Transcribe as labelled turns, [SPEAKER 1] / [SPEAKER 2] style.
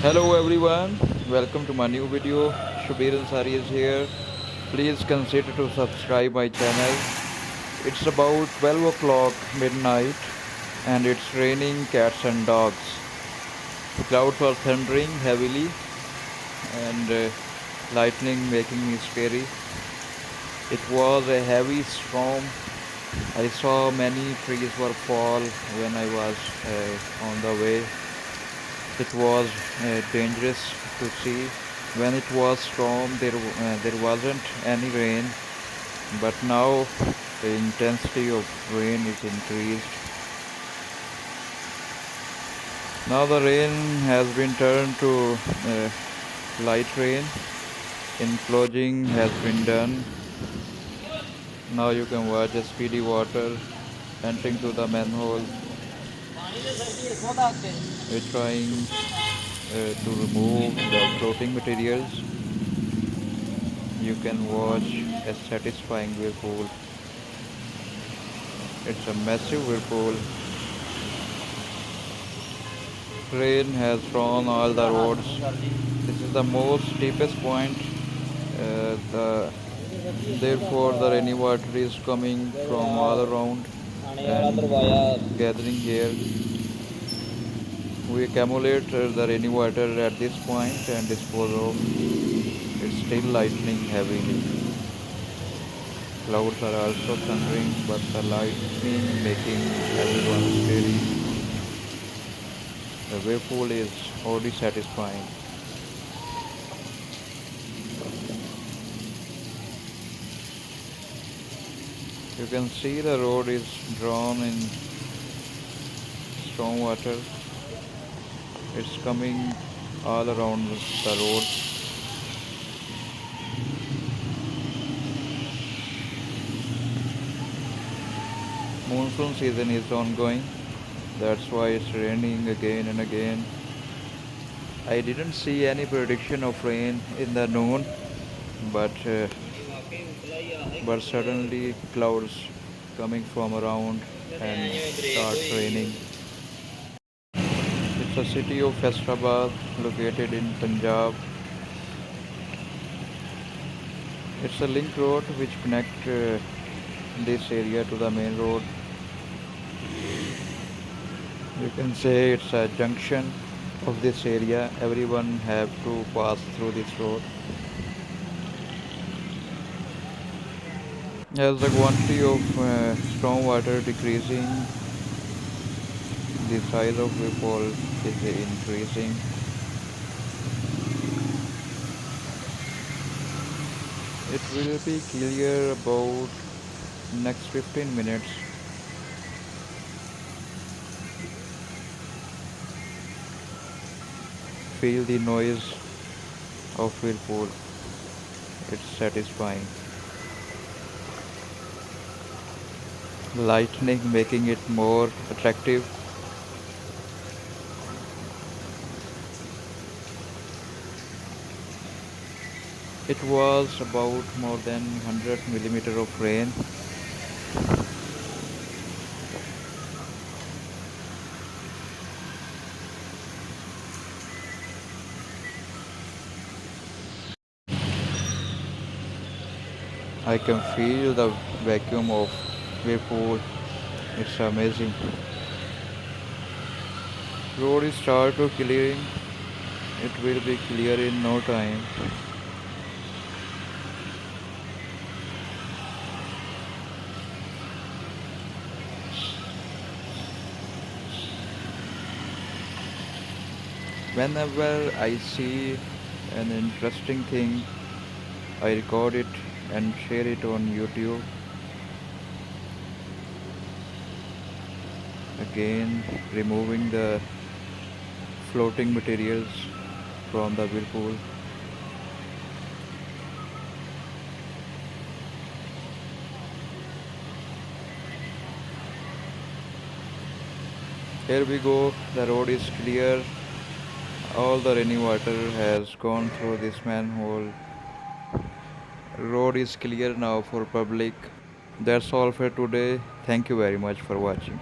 [SPEAKER 1] Hello everyone, welcome to my new video. Shubir Ansari is here. Please consider to subscribe my channel. It's about 12 o'clock midnight and it's raining cats and dogs. The clouds are thundering heavily and lightning making me scary. It was a heavy storm. I saw many trees were fall when I was on the way. It was dangerous to see. When it was storm, there wasn't any rain, but now the intensity of rain is increased. Now the rain has been turned to light rain. Unclogging has been done. Now you can watch the speedy water entering to the manhole. We're trying to remove the floating materials. You can watch a satisfying whirlpool. It's a massive whirlpool. Rain has thrown all the roads. This is the most steepest point. Therefore, the rainy water is coming from all around and gathering here. We accumulate the rainy water at this point and dispose of. It's still lightning heavily. Clouds are also thundering, but the lightning making everyone scary. The whirlpool is already satisfying. You can see the road is drawn in storm water. It's coming all around the road. Monsoon season is ongoing. That's why it's raining again and again. I didn't see any prediction of rain in the noon, but suddenly clouds coming from around and starts raining. It's a city of Faisalabad located in Punjab. It's a link road which connects this area to the main road. You can say it's a junction of this area. Everyone have to pass through this road. As the quantity of storm water decreasing, the size of rainfall is increasing. It will be clear about next 15 minutes. Feel the noise of whirlpool. It's satisfying. Lightning making it more attractive. It was about more than 100 millimeter of rain. I can feel the vacuum of whirlpool. It's amazing. Road is start to clearing. It will be clear in no time. Whenever I see an interesting thing, I record it and share it on YouTube. Again, removing the floating materials from the whirlpool. Here we go, the road is clear. All the rainy water has gone through this manhole. Road is clear now for public. That's all for today. Thank you very much for watching.